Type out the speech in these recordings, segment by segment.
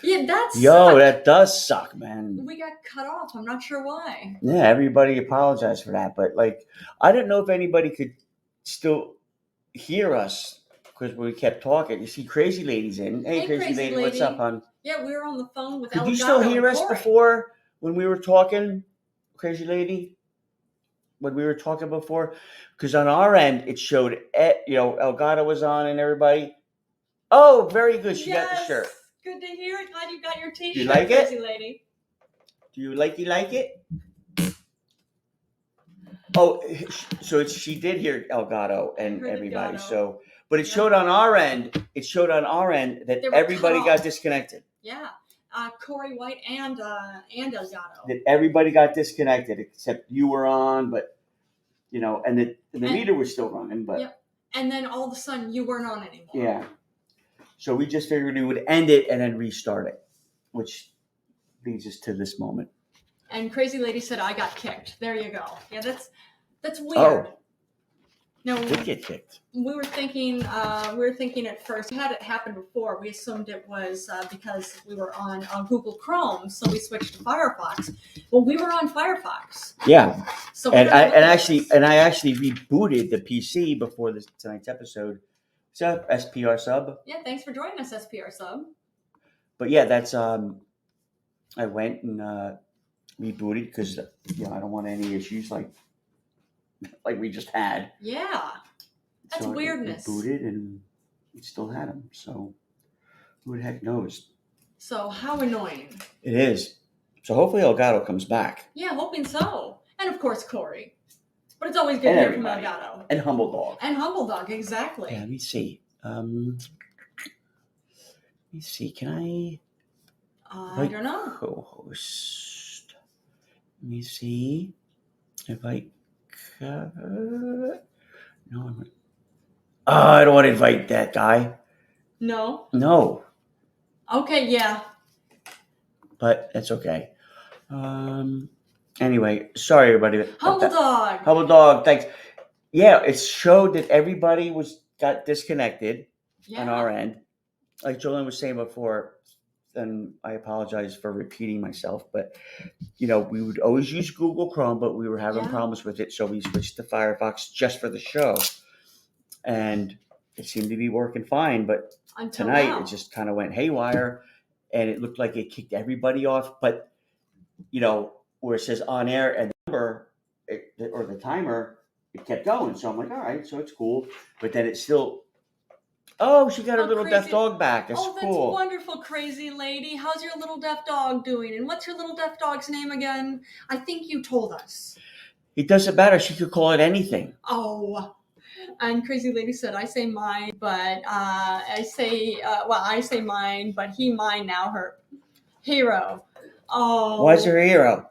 Yeah, that Yo, sucked. that does suck, man. We got cut off. I'm not sure why. Yeah, everybody apologized for that, but like, I didn't know if anybody could still hear us because we kept talking. You see, Crazy Lady's in. Hey, Crazy Crazy Lady, what's up, Lady. hon? Yeah, we were on the phone with Could you Elgato still hear and us Corey. before when we were talking, Crazy Lady? When we were talking before, because on our end it showed, Elgato was on and everybody. Oh, very good. She got the shirt. Good to hear. Glad you got your T-shirt, Do you like it? Crazy Lady. Do you like it? Oh, so she did hear Elgato and everybody. Elgato. So, but it showed on our end. It showed on our end that everybody got disconnected. Yeah, Corey White and Elgato. That everybody got disconnected except you were on, but and the meter was still running. But yep. And then all of a sudden you weren't on anymore. Yeah. So we just figured we would end it and then restart it, which leads us to this moment. And Crazy Lady said, "I got kicked." There you go. Yeah, that's weird. Oh. No, did get kicked. We were thinking at first, we had it happen before. We assumed it was because we were on Google Chrome, so we switched to Firefox. Well, we were on Firefox. Yeah. So I actually rebooted the PC before tonight's episode. What's up, SPR sub? Yeah, thanks for joining us, SPR sub. But yeah, that's I went and rebooted because I don't want any issues like we just had. Yeah, that's so weirdness. It booted and it still had them. So who the heck knows? So how annoying. It is. So hopefully Elgato comes back. Yeah, hoping so. And of course Corey. But it's always good to hear from Elgato. And Humble Dog. Exactly. Yeah, let me see. Can I? I don't know. Co-host. Let me see if I. No, I don't want to invite that guy. No. Okay, yeah. But that's okay. Anyway, sorry everybody. Humble Dog, thanks. Yeah, it showed that everybody got disconnected on our end. Like Jolene was saying before, and I apologize for repeating myself, but we would always use Google Chrome, but we were having problems with it, so we switched to Firefox just for the show, and it seemed to be working fine. But tonight it just kind of went haywire, and it looked like it kicked everybody off. But where it says on air and the number or the timer, it kept going. So I'm like, all right, so it's cool. But then it still. Oh, she got her little deaf dog back. That's cool. That's wonderful, Crazy Lady. How's your little deaf dog doing? And what's your little deaf dog's name again? I think you told us. It doesn't matter. She could call it anything. Oh. And Crazy Lady said, I say mine, but I say mine, but he mine now, her hero. Oh. Why's her hero?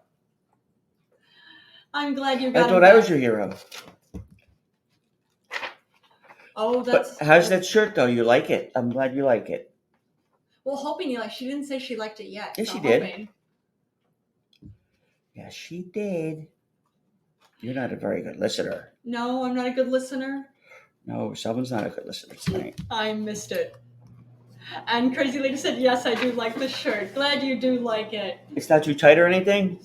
I'm glad you got I thought I was your hero. Oh, But how's that shirt though? You like it? I'm glad you like it. Well, hoping you like. She didn't say she liked it yet. Yes, she did. Yeah, she did. You're not a very good listener. No, I'm not a good listener. No, someone's not a good listener tonight. I missed it. And Crazy Lady said, yes, I do like the shirt. Glad you do like it. It's not too tight or anything?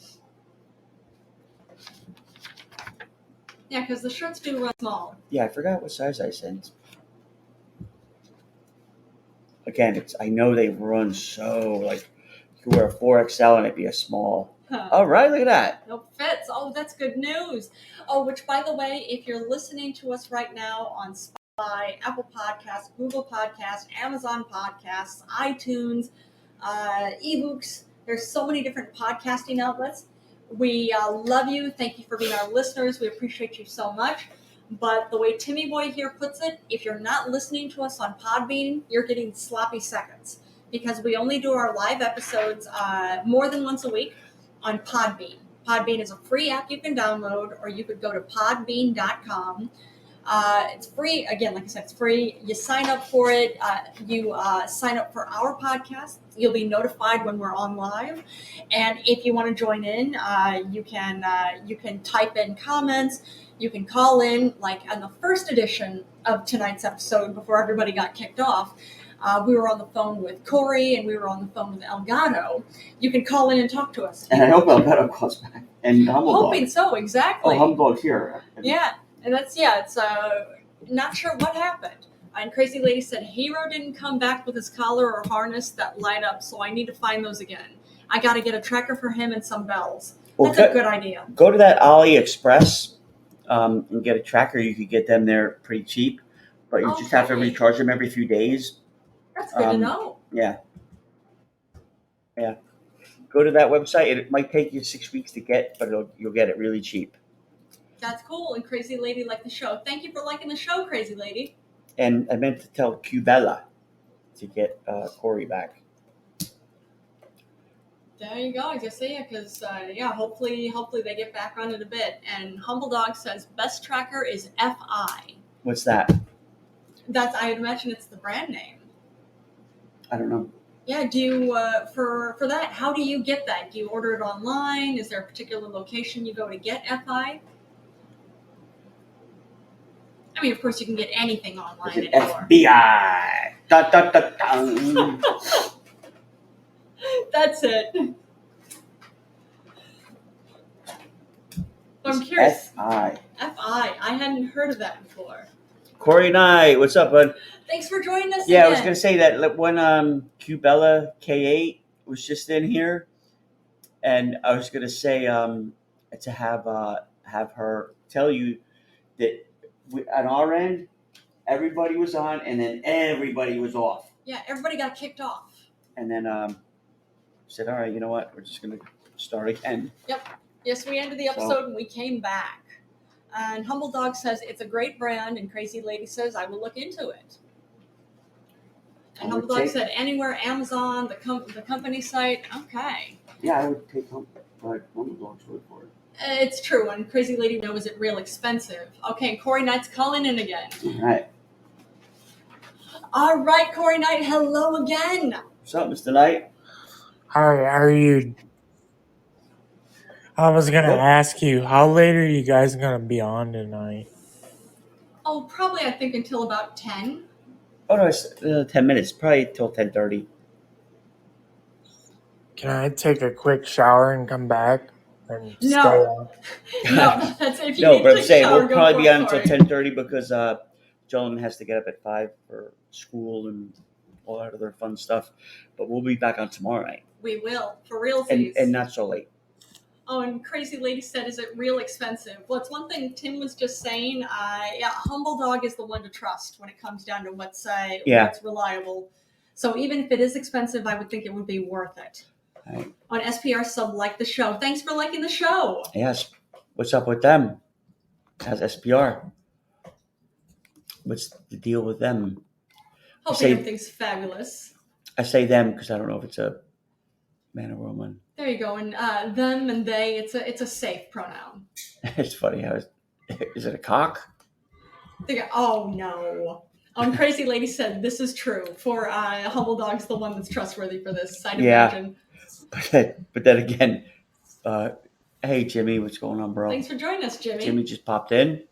Yeah, because the shirts do run small. Yeah, I forgot what size I said. Again, I know they run so, like, you could wear a 4XL and it'd be a small. All right, look at that. It fits. Oh, that's good news. Oh, which, by the way, if you're listening to us right now on Spotify, Apple Podcasts, Google Podcasts, Amazon Podcasts, iTunes, eBooks, there's so many different podcasting outlets. We love you. Thank you for being our listeners. We appreciate you so much. But the way Timmyboy here puts it, if you're not listening to us on Podbean, you're getting sloppy seconds because we only do our live episodes more than once a week on Podbean. Podbean is a free app you can download, or you could go to podbean.com. It's free. Again, like I said, it's free. You sign up for it. You sign up for our podcast. You'll be notified when we're on live. And if you want to join in, you can type in comments. You can call in, like on the first edition of tonight's episode before everybody got kicked off. We were on the phone with Corey, and we were on the phone with Elgato. You can call in and talk to us. And I hope Elgato calls back. And Humble Dog. Hoping so, exactly. Oh, Humble Dog's here. Yeah, and it's not sure what happened. And Crazy Lady said Hero didn't come back with his collar or harness that light up, so I need to find those again. I got to get a tracker for him and some bells. That's a good idea. Go to that AliExpress and get a tracker. You could get them there pretty cheap, but you just have to recharge them every few days. That's good to know. Yeah. Yeah. Go to that website. It might take you 6 weeks to get, but you'll get it really cheap. That's cool. And Crazy Lady liked the show. Thank you for liking the show, Crazy Lady. And I meant to tell Cubella to get Corey back. There you go. I guess because hopefully they get back on it a bit. And Humble Dog says best tracker is FI. What's that? I'd imagine it's the brand name. I don't know. Yeah. Do you for that? How do you get that? Do you order it online? Is there a particular location you go to get FI? I mean, of course, you can get anything online anymore. FBI. Da, da, da, da. That's it. I'm curious. FI. I hadn't heard of that before. Corey Knight, what's up, bud? Thanks for joining us. Yeah, again. I was gonna say that when Cubella K8 was just in here, and I was gonna say to have her tell you that on our end, everybody was on, and then everybody was off. Yeah, everybody got kicked off. And then said, all right, you know what? We're just going to start again. Yep. Yes, we ended the episode and we came back. And Humble Dog says it's a great brand, and Crazy Lady says I will look into it. And Humble Dog said anywhere, Amazon, the company site. Okay. Yeah, I would take Humble Dog's word for it. It's true, and Crazy Lady knows it real expensive. Okay, Corey Knight's calling in again. All right, Corey Knight, hello again. What's up, Mr. Knight? Hi, how are you? I was going to ask you, how late are you guys going to be on tonight? Oh, probably, I think, until about 10. Oh, no, it's 10 minutes. Probably till 10:30. Can I take a quick shower and come back? And no. Stay on? No, that's if you no, need but to I'm saying shower, we'll probably be on until Corey. 10:30 because Jolyn has to get up at 5 for school and all that other fun stuff. But we'll be back on tomorrow night. We will, for realsies. And not so late. Oh, and Crazy Lady said, is it real expensive? Well, it's one thing Tim was just saying. Humble Dog is the one to trust when it comes down to what's reliable. So even if it is expensive, I would think it would be worth it. Right. On SPR Sub, like the show. Thanks for liking the show. Yes. What's up with them? How's SPR? What's the deal with them? Hoping everything's fabulous. I say them because I don't know if it's a man or woman. There you go. And them and they, it's a safe pronoun. It's funny how is it a cock? Oh no. Crazy Lady said this is true. For Humble Dog's the one that's trustworthy for this. I'd imagine. But then again, hey Jimmy, what's going on, bro? Thanks for joining us, Jimmy. Jimmy just popped in.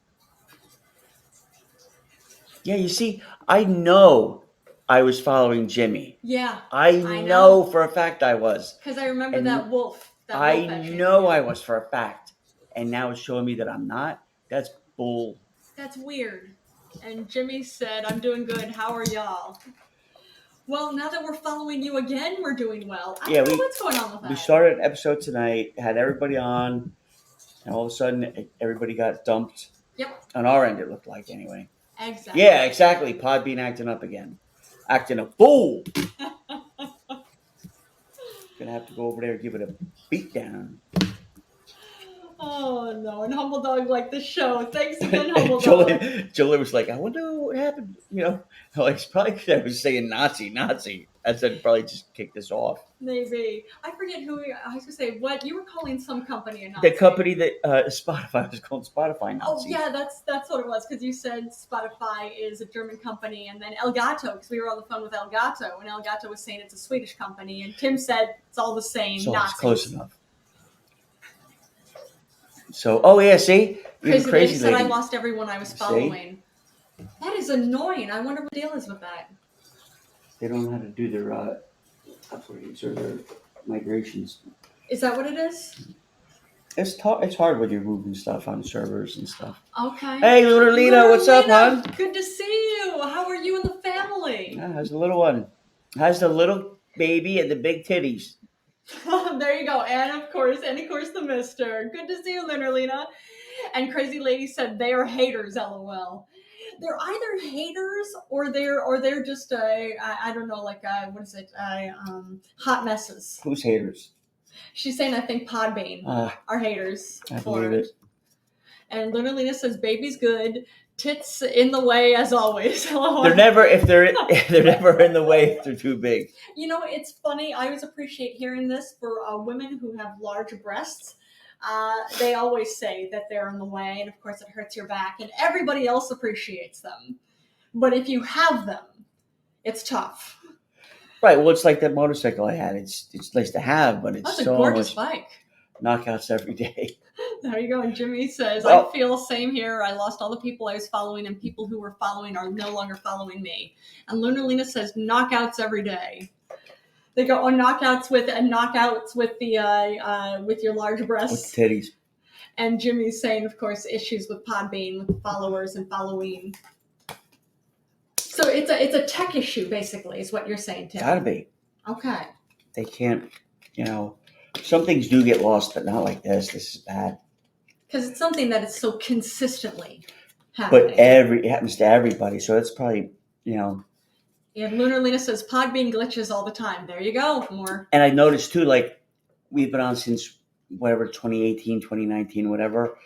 Yeah, you see, I know I was following Jimmy. Yeah. I know for a fact I was. Because I remember that wolf. I know I was for a fact. And now it's showing me that I'm not. That's bull. That's weird. And Jimmy said, I'm doing good. How are y'all? Well, now that we're following you again, we're doing well. I don't know what's going on with that. We started an episode tonight, had everybody on, and all of a sudden everybody got dumped. Yep. On our end, it looked like anyway. Exactly. Yeah, exactly. Podbean acting up again. Acting a fool. Gonna have to go over there and give it a beat down. Oh no! And Humble Dog liked the show. Thanks again, Humble Dog. Jolene was like, I wonder what happened. You know, like it's probably because I was saying Nazi. I said probably just kick this off. Maybe I forget who I was gonna say. What you were calling some company a Nazi? The company that Spotify was called Spotify Nazi. Oh yeah, that's what it was because you said Spotify is a German company, and then Elgato because we were on the phone with Elgato, and Elgato was saying it's a Swedish company, and Tim said it's all the same. So Nazis. it's close enough. So, oh yeah, see? Crazy Lady said I lost everyone I was following. See? That is annoying. I wonder what the deal is with that. They don't know how to do their upgrades or their migrations. Is that what it is? It's hard when you're moving stuff on servers and stuff. Okay. Hey, Lunarlina, what's up, hon? Good to see you. How are you and the family? How's the little one? How's the little baby and the big titties? There you go. And of course the mister. Good to see you, Lunarlina. And CrazyLady said they are haters, LOL. They're either haters or they're just I don't know, like what is it? Hot messes. Who's haters? She's saying I think Podbean are haters. I believe it. And Lunarlina says baby's good. Tits in the way as always. They're never they're never in the way if they're too big. You know, it's funny. I always appreciate hearing this for women who have large breasts. They always say that they're in the way, and of course it hurts your back, and everybody else appreciates them. But if you have them, it's tough. Right. Well, it's like that motorcycle I had. It's nice to have, but it's so a gorgeous bike. Knockouts every day. There you go. And Jimmy says, well, I feel same here. I lost all the people I was following, and people who were following are no longer following me. And Lunarlina says, knockouts every day. They go on knockouts with the with your large breasts. With titties. And Jimmy's saying, of course, issues with Podbean, with followers and following. So it's a tech issue, basically, is what you're saying, Tim. Gotta be. Okay. They can't, some things do get lost, but not like this. This is bad. Because it's something that is so consistently happening. But it happens to everybody, so it's probably, And Lunarlina says Podbean glitches all the time. There you go. More. And I noticed too, like, we've been on since whatever, 2018, 2019, whatever.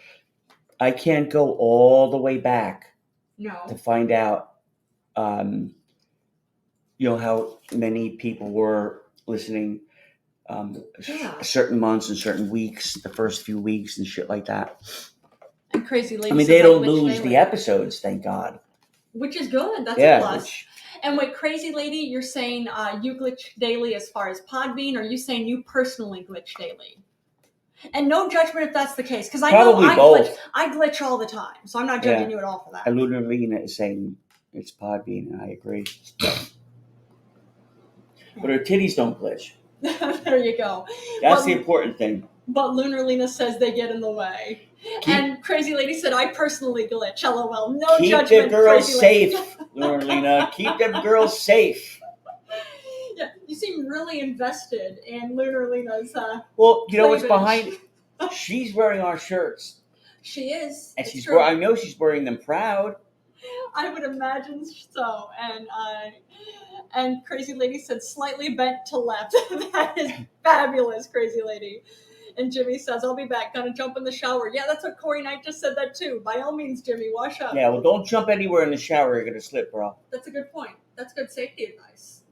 I can't go all the way back to find out, how many people were listening certain months and certain weeks, the first few weeks and shit like that. And CrazyLady. I mean, they don't lose the episodes, thank God. Which is good. That's a plus. And wait, CrazyLady, you're saying you glitch daily as far as Podbean, or are you saying you personally glitch daily? And no judgment if that's the case, because I know I glitch all the time, so I'm not judging you at all for that. And Lunarlina is saying it's Podbean, and I agree. But her titties don't glitch. There you go. That's the important thing. But Lunarlina says they get in the way. And CrazyLady said, I personally glitch. LOL. No judgment. Keep the girls safe, Lunarlina. Keep them girls safe. Yeah, you seem really invested in Lunarlina's well, you know what's behind it? She's wearing our shirts. She is. And I know she's wearing them proud. I would imagine so. And CrazyLady said slightly bent to left. That is fabulous, CrazyLady. And Jimmy says, I'll be back. Gonna jump in the shower. Yeah, that's what Corey Knight just said that too. By all means, Jimmy, wash up. Yeah, well, don't jump anywhere in the shower. You're gonna slip, bro. That's a good point. That's good safety advice.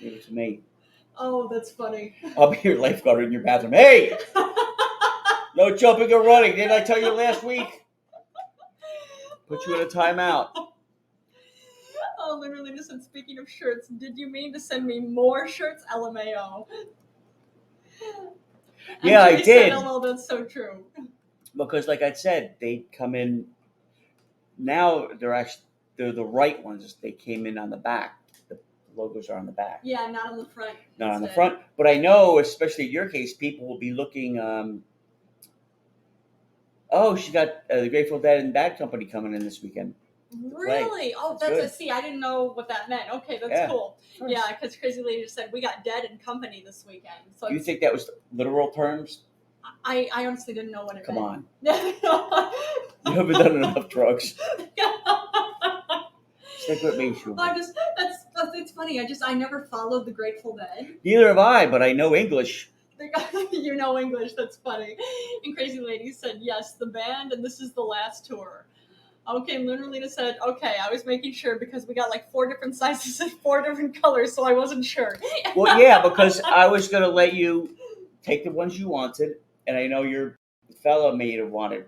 Give it to me. Oh, that's funny. I'll be your lifeguard in your bathroom. Hey! No jumping or running. Didn't I tell you last week? Put you in a timeout. Oh, literally just said, speaking of shirts, did you mean to send me more shirts? LMAO. Yeah, I did. Said, oh, that's so true. Because, like I said, they come in. Now they're the right ones. They came in on the back. The logos are on the back. Yeah, not on the front. Not on the front. But I know, especially in your case, people will be looking. She got the Grateful Dead and Bad Company coming in this weekend. Really? Oh, that's I didn't know what that meant. Okay, that's cool. Yeah, because CrazyLady just said we got Dead and Company this weekend. So do you think that was literal terms? I honestly didn't know what it meant. Come on. You haven't done enough drugs. Stick with me, Schumer. It's funny. I never followed the Grateful Dead. Neither have I, but I know English. You know English. That's funny. And CrazyLady said, yes, the band, and this is the last tour. Okay, Lunarlina said, okay, I was making sure because we got like 4 different sizes and 4 different colors, so I wasn't sure. Well, yeah, because I was going to let you take the ones you wanted, and I know your fella may have wanted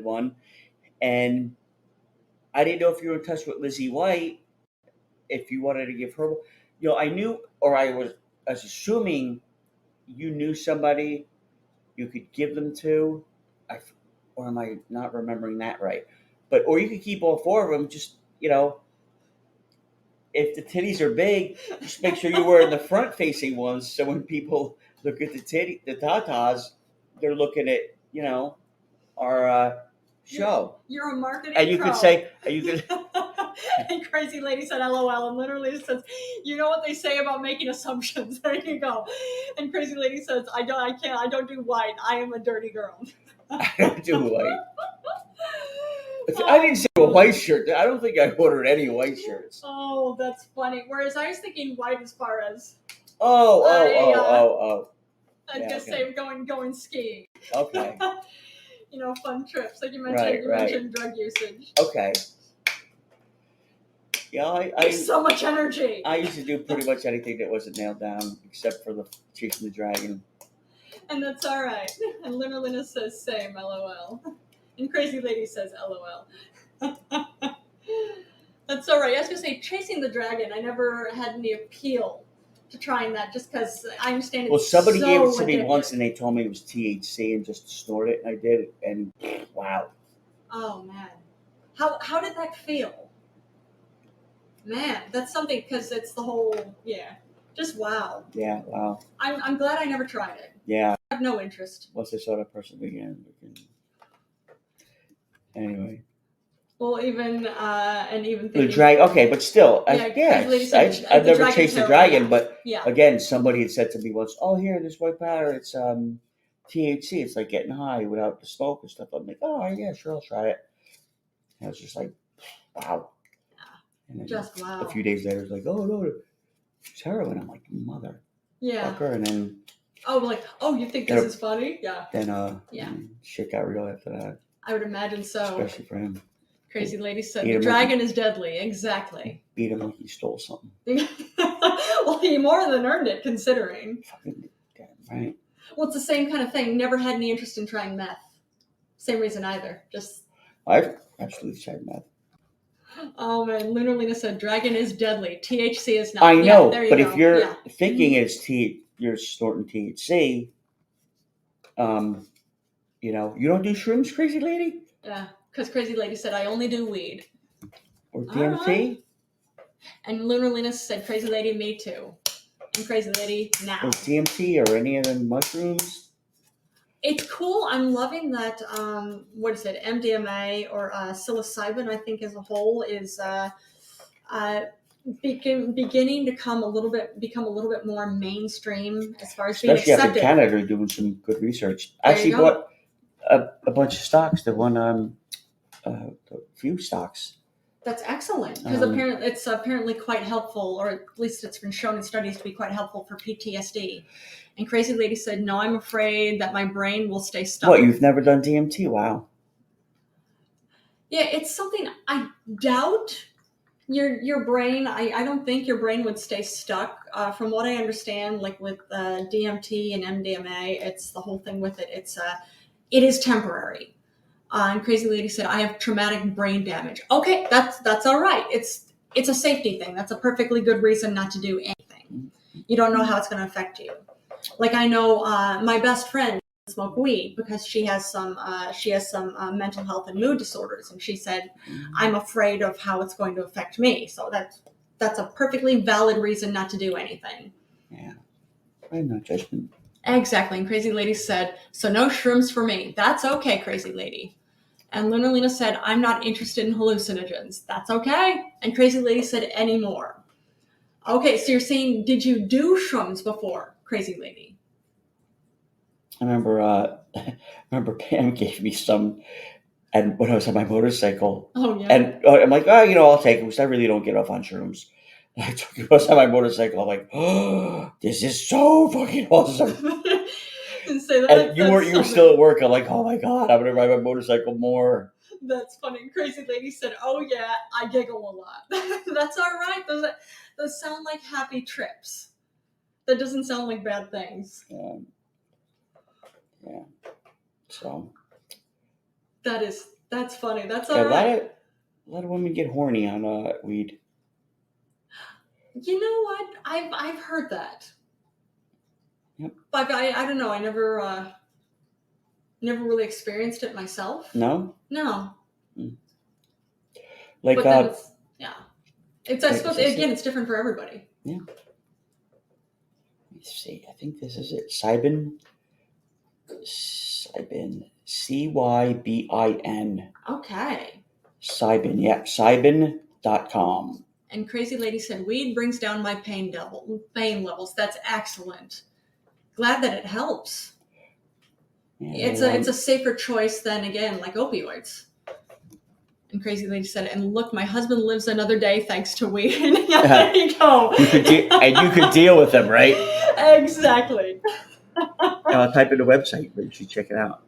one, and I didn't know if you were in touch with Lizzie White, if you wanted to give her, I knew, or I was assuming you knew somebody you could give them to, or am I not remembering that right? Or you could keep all 4 of them, just, if the titties are big, just make sure you're wearing the front-facing ones. So when people look at the tatas, they're looking at our show. You're a marketing And you pro. could say, and you could. And Crazy Lady said, "LOL," and literally says, "You know what they say about making assumptions." There you go. And Crazy Lady says, I don't do white. I am a dirty girl." I don't do white. I didn't say a white shirt. I don't think I ordered any white shirts. Oh, that's funny. Whereas I was thinking white as far as Oh. I guess say going skiing. Okay. Fun trips. Like you mentioned drug usage. Okay. Yeah, I so much energy. I used to do pretty much anything that wasn't nailed down, except for the chasing the dragon. And that's all right. And Luna says same, LOL. And Crazy Lady says LOL. That's all right. I was gonna say chasing the dragon. I never had any appeal to trying that, just because I understand. Well, somebody gave it to me once, and they told me it was THC, and just snort it, and I did it, and wow. Oh man, how did that feel? Man, that's something, because it's the whole just wow. Yeah, wow. I'm glad I never tried it. Yeah. I have no interest. Once I saw that person again, anyway. Well, even the dragon. Okay, but still, I've never chased a dragon. But again, somebody had said to me once, "Oh, here, this white powder, it's THC. It's like getting high without the smoke and stuff." I'm like, "Oh, yeah, sure, I'll try it." And I was just like, "Wow." And then just wow. A few days later, it's like, "Oh no, it's heroin." I'm like, "Mother." Yeah. Fucker. And then. You think this is funny? Yeah. Then shit got real after that. I would imagine so. Especially for him. Crazy Lady said, "The dragon is deadly." Exactly. Beat him like he stole something. Well, he more than earned it, considering. Fucking damn right. Well, it's the same kind of thing. Never had any interest in trying meth. Same reason either. I've absolutely tried meth. Oh man, Luna said, "Dragon is deadly. THC is not." I know, there you but go. if you're thinking you're snorting THC, you don't do shrooms, Crazy Lady? Yeah, because Crazy Lady said, "I only do weed." Or DMT? And Luna said, "Crazy Lady, me too." And Crazy Lady, now. Or DMT or any of the mushrooms? It's cool. I'm loving that. What is it? MDMA or psilocybin, I think, as a whole, is beginning to become a little bit more mainstream as far as being accepted. Especially after Canada, they're doing some good research. I actually bought a bunch of stocks. They won a few stocks. That's excellent, because it's apparently quite helpful, or at least it's been shown in studies to be quite helpful for PTSD. And Crazy Lady said, "No, I'm afraid that my brain will stay stuck." What, you've never done DMT? Wow. Yeah, it's something I doubt. Your brain, I don't think your brain would stay stuck. From what I understand, like with DMT and MDMA, it's the whole thing with it. It is temporary. And Crazy Lady said, "I have traumatic brain damage." Okay, that's all right. It's a safety thing. That's a perfectly good reason not to do anything. You don't know how it's going to affect you. Like I know my best friend doesn't smoke weed because she has some mental health and mood disorders, and she said, "I'm afraid of how it's going to affect me." So that's a perfectly valid reason not to do anything. Yeah, I have no judgment. Exactly. And Crazy Lady said, "So no shrooms for me." That's okay, Crazy Lady. And Luna said, "I'm not interested in hallucinogens." That's okay. And Crazy Lady said, "Any more?" Okay, so you're saying, did you do shrooms before, Crazy Lady? I remember Pam gave me some, and when I was on my motorcycle. Oh yeah. And I'm like, I'll take it because I really don't get off on shrooms. And I took it on my motorcycle. I'm like, "Oh, this is so fucking awesome." And you were still at work. I'm like, "Oh my god, I'm gonna ride my motorcycle more." That's funny. Crazy Lady said, "Oh yeah, I giggle a lot." That's all right. Those sound like happy trips. That doesn't sound like bad things. Yeah. So. That's funny. That's all right. A lot of women get horny on weed. You know what? I've heard that. Yep. But I don't know. I never really experienced it myself. No. No. Like but then It's I suppose again, it's different for everybody. Yeah. Let me see. I think this is it. Cybin. Cybin. Okay. Cybin. Yeah. Cybin.com. And Crazy Lady said, weed brings down my pain levels. That's excellent. Glad that it helps. Yeah, it's a safer choice than, again, like opioids. And Crazy Lady said, and look, my husband lives another day thanks to weed. Yeah, there you go. You could deal with them, right? Exactly. I'll type in the website, but you should check it out.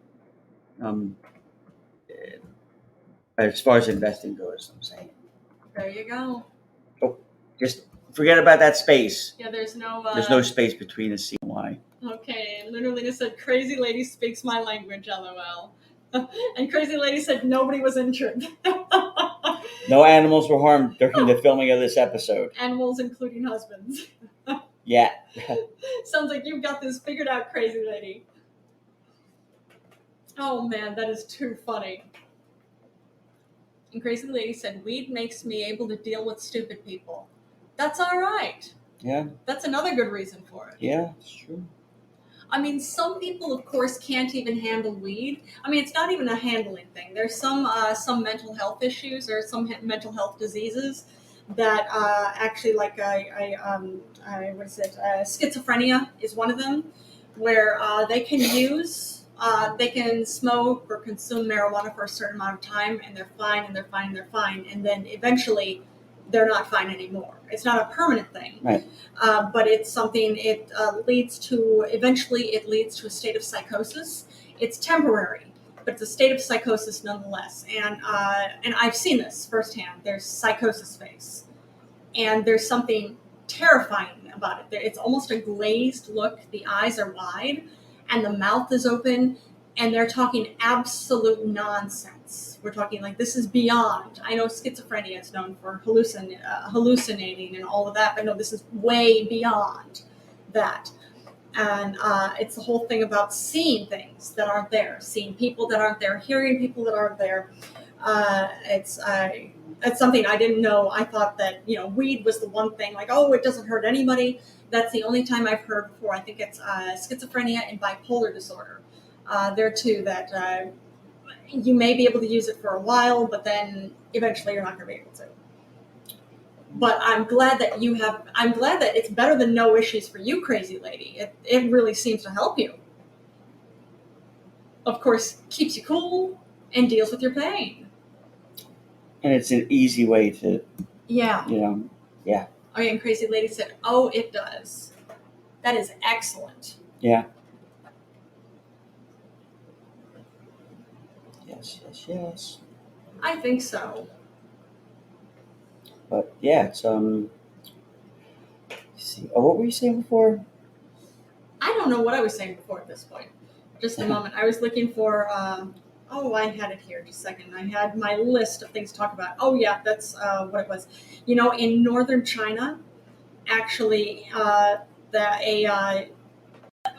As far as investing goes, I'm saying. There you go. Oh, just forget about that space. Yeah, there's no space between a C and Y. Okay, and Lunar Lena said, Crazy Lady speaks my language, LOL. And Crazy Lady said nobody was injured. No animals were harmed during the filming of this episode. Animals, including husbands. Yeah. Sounds like you've got this figured out, Crazy Lady. Oh man, that is too funny. And Crazy Lady said, weed makes me able to deal with stupid people. That's all right. Yeah. That's another good reason for it. Yeah, it's true. I mean, some people, of course, can't even handle weed. I mean, it's not even a handling thing. There's some mental health issues or some mental health diseases that actually, like, schizophrenia is one of them, where they can they can smoke or consume marijuana for a certain amount of time, and they're fine, and they're fine, and they're fine, and then eventually they're not fine anymore. It's not a permanent thing, right? But it's something. It leads to a state of psychosis. It's temporary, but it's a state of psychosis nonetheless. And I've seen this firsthand. There's psychosis phase, and there's something terrifying about it. It's almost a glazed look. The eyes are wide, and the mouth is open, and they're talking absolute nonsense. We're talking like this is beyond. I know schizophrenia is known for hallucinating and all of that, but no, this is way beyond that. And it's the whole thing about seeing things that aren't there, seeing people that aren't there, hearing people that aren't there. It's something I didn't know. I thought that, weed was the one thing, like, oh, it doesn't hurt anybody. That's the only time I've heard before. I think it's schizophrenia and bipolar disorder. There too, that you may be able to use it for a while, but then eventually you're not going to be able to. But I'm glad that it's better than no issues for you, Crazy Lady. It really seems to help you. Of course, keeps you cool and deals with your pain. And it's an easy way to, yeah. Yeah. Okay, and Crazy Lady said, oh, it does. That is excellent. Yeah. Yes. I think so. But yeah, it's let's see. Oh, what were you saying before? I don't know what I was saying before at this point. Just a moment. I was looking for I had it here. Just a second. I had my list of things to talk about. Oh yeah, that's what it was. In northern China, actually,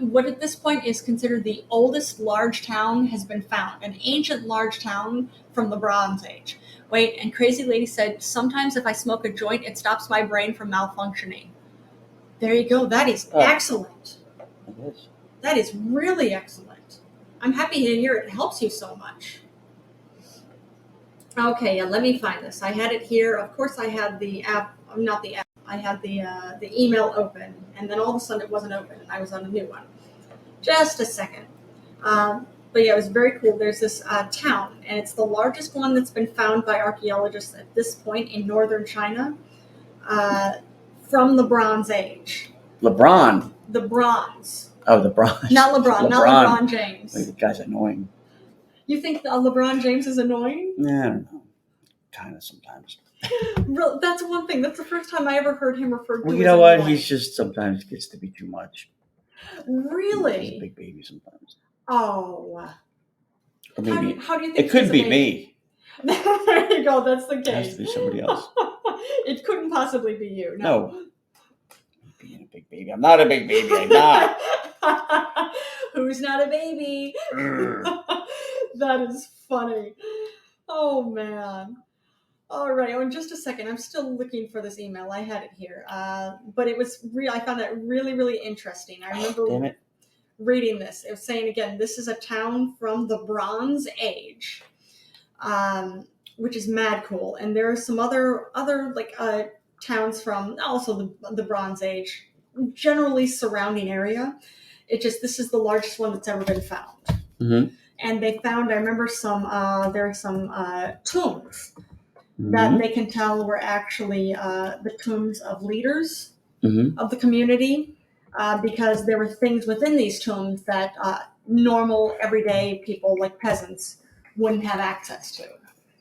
what at this point is considered the oldest large town has been found, an ancient large town from the Bronze Age. Wait, and Crazy Lady said, sometimes if I smoke a joint, it stops my brain from malfunctioning. There you go. That is excellent. It is. That is really excellent. I'm happy to hear it helps you so much. Okay, let me find this. I had it here. Of course, I had the app, not the app. I had the email open, and then all of a sudden it wasn't open, and I was on a new one. Just a second. But yeah, it was very cool. There's this town, and it's the largest one that's been found by archaeologists at this point in northern China from the Bronze Age. LeBron. The Bronze. Oh, the Bronze. Not LeBron. Not LeBron James. The guy's annoying. You think LeBron James is annoying? Yeah, I don't know. Kind of sometimes. That's one thing. That's the first time I ever heard him referred to. Well, you know what? He's just sometimes gets to be too much. Really? He's a big baby sometimes. Oh. Or maybe how do you think it could be me? There you go. That's the case. It has to be somebody else. It couldn't possibly be you. No. Being a big baby. I'm not a big baby. I'm not. Who's not a baby? That is funny. Oh man. All right. Oh, in just a second. I'm still looking for this email. I had it here. But it was I found it really, really interesting. I remember reading this. It was saying, again, this is a town from the Bronze Age, which is mad cool. And there are some other like towns from also the Bronze Age, generally surrounding area. This is the largest one that's ever been found. Mm-hmm. And they found, I remember there are some tombs that they can tell were actually the tombs of leaders of the community, because there were things within these tombs that normal, everyday people, like peasants, wouldn't have access to.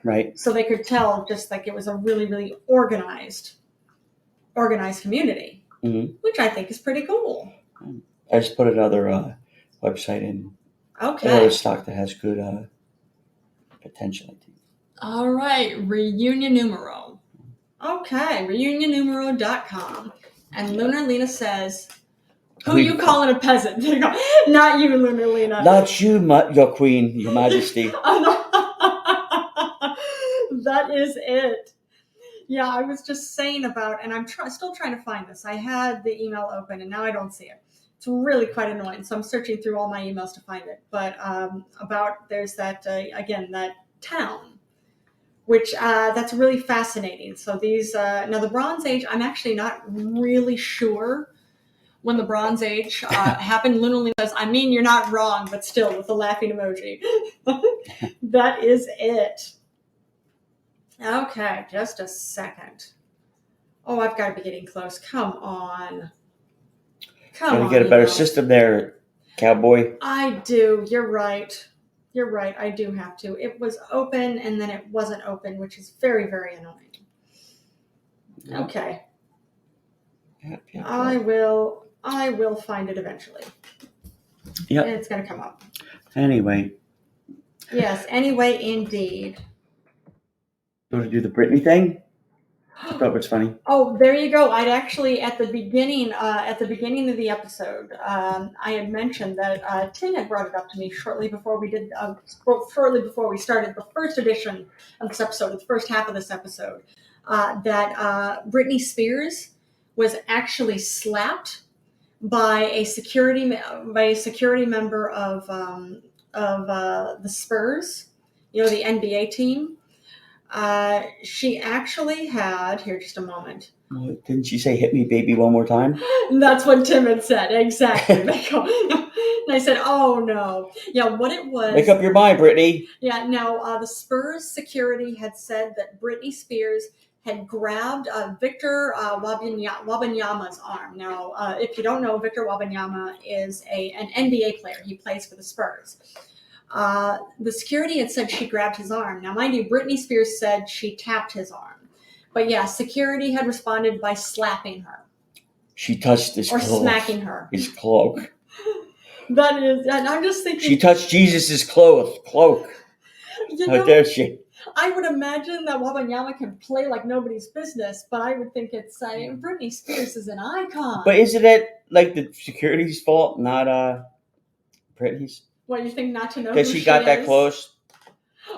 Right. So they could tell just like it was a really, really organized community, which I think is pretty cool. I just put another website in. Okay. Another stock that has good potential, I think. All right, Reunion Numero. Okay, reunionnumero.com. And Lunar Lena says, who you calling a peasant? Not you, Lunar Lena. Not you, your queen, your majesty. That is it. Yeah, I was just saying about, and I'm still trying to find this. I had the email open, and now I don't see it. It's really quite annoying. So I'm searching through all my emails to find it. But there's that, again, that town, which that's really fascinating. So these, now the Bronze Age, I'm actually not really sure when the Bronze Age happened. Luna says, I mean, you're not wrong, but still, with the laughing emoji. That is it. Okay, just a second. Oh, I've got to be getting close. Come on. Gotta get a better system there, cowboy. I do. You're right. You're right. I do have to. It was open and then it wasn't open, which is very, very annoying. Okay. Yep. I will find it eventually. Yep. And it's going to come up. Anyway. Yes. Anyway, indeed. You want to do the Britney thing? I thought it was funny. Oh, there you go. I'd actually at the beginning of the episode, I had mentioned that Tim had brought it up to me shortly before we started the first edition of this episode, the first half of this episode, that Britney Spears was actually slapped by a security member of the Spurs, the NBA team. She actually had, here, just a moment. Didn't she say, hit me, baby, one more time? That's what Tim had said. Exactly. And I said, oh, no. Yeah, what it was. Make up your mind, Britney. Yeah, now the Spurs security had said that Britney Spears had grabbed Victor Wembanyama's arm. Now, if you don't know, Victor Wembanyama is an NBA player. He plays for the Spurs. The security had said she grabbed his arm. Now, mind you, Britney Spears said she tapped his arm. But yeah, security had responded by slapping her. She touched his cloak. Or smacking her. His cloak. That is, and I'm just thinking. She touched Jesus' cloak. How dare she? I would imagine that Wembanyama can play like nobody's business, but I would think it's Britney Spears is an icon. But isn't it like the security's fault, not Britney's? What, you think not to know because she got that close?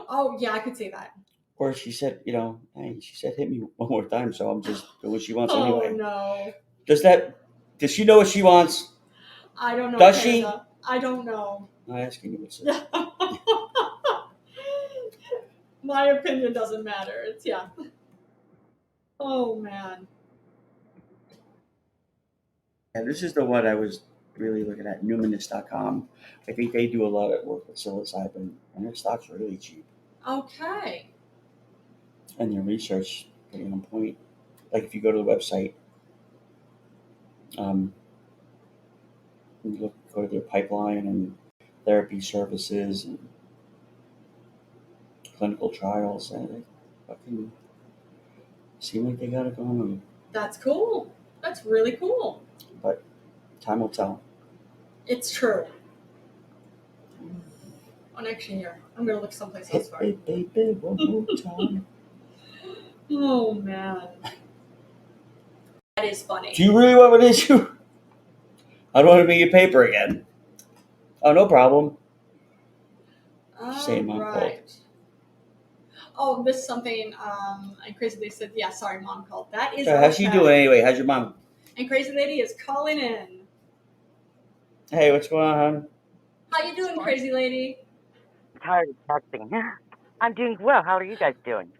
Oh, yeah, I could see that. Or she said, hey, she said, hit me one more time, so I'm just doing what she wants anyway. Oh, no. Does she know what she wants? I don't know. Does she? I don't know. I'm asking you what's My opinion doesn't matter. Yeah. Oh, man. Yeah, this is the one I was really looking at, numinous.com. I think they do a lot of work with psilocybin, and their stocks are really cheap. Okay. And their research pretty on point. Like if you go to the website, you go to their pipeline and therapy services and clinical trials, and they fucking seem like they got it going on. That's cool. That's really cool. But time will tell. It's true. Oh, next year. I'm going to look someplace else for it. Baby, one more time. Oh, man. That is funny. Do you really want an issue? I don't want to be your paper again. Oh, no problem. Same on right. Oh, this is something. And Crazy Lady said, "Yeah, sorry, Mom called." That is. So how's she doing anyway? How's your mom? And Crazy Lady is calling in. Hey, what's going on? How you doing, Crazy Lady? I'm tired of texting. I'm doing well. How are you guys doing?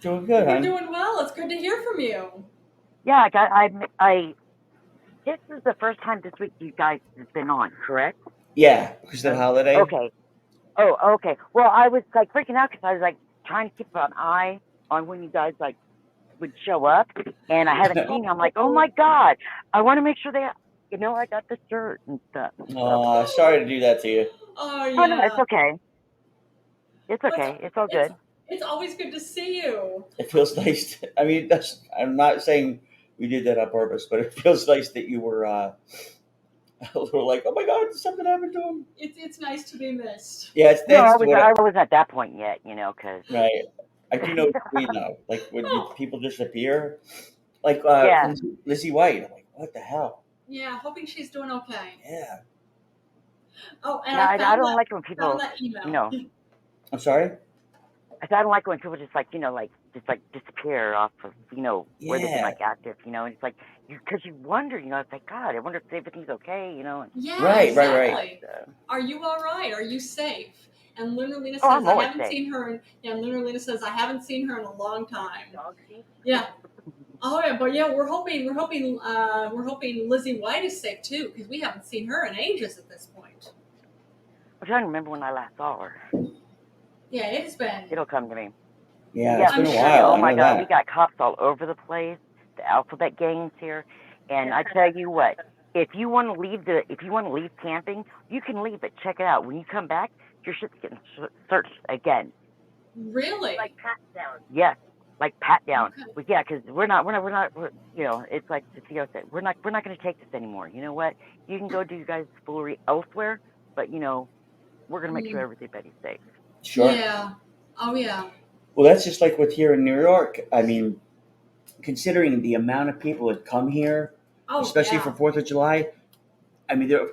Doing good, We're hon. doing well. It's good to hear from you. Yeah, this is the first time this week you guys have been on, correct? Yeah, because of the holiday. Okay. Oh, okay. Well, I was like freaking out because I was like trying to keep an eye on when you guys like would show up, and I haven't seen you. I'm like, oh my god, I want to make sure they, I got the shirt and stuff. Sorry to do that to you. Oh yeah. Oh no, it's okay. It's okay. It's all good. It's always good to see you. It feels nice. I mean, I'm not saying we did that on purpose, but it feels nice that you were like, oh my god, something happened to him. It's nice to be missed. Yeah, I wasn't at that point yet, because right. I do know we know, like when people disappear, like Lizzie White. I'm like, what the hell? Yeah, hoping she's doing okay. Yeah. Oh, and I don't like when people, that email. I'm sorry. I don't like when people just disappear off of where they've been like active, and it's like because you wonder, it's like God, I wonder if everything's okay, Yeah, right, exactly. right. Are you all right? Are you safe? And Lunar Lena says I'm I haven't seen her. And Lunar Lena says I haven't seen her in a long time. Yeah. Oh yeah, but yeah, we're hoping Lizzie White is safe too because we haven't seen her in ages at this point. I'm trying to remember when I last saw her. Yeah, it's been. It'll come to me. Yeah, it's been a while. Oh my God, we got cops all over the place. The alphabet gang's here, and I tell you what, if you want to leave camping, you can leave, but check it out. When you come back, your shit's getting searched again. Really? Like pat down. Yes, like pat down. Okay. Well, yeah, because we're not. It's like the CEO said, we're not going to take this anymore. You know what? You can go do you guys' foolery elsewhere, but we're going to make sure everybody's safe. Sure. Yeah. Oh yeah. Well, that's just like with here in New York. I mean, considering the amount of people that come here, especially for 4th of July, I mean, there's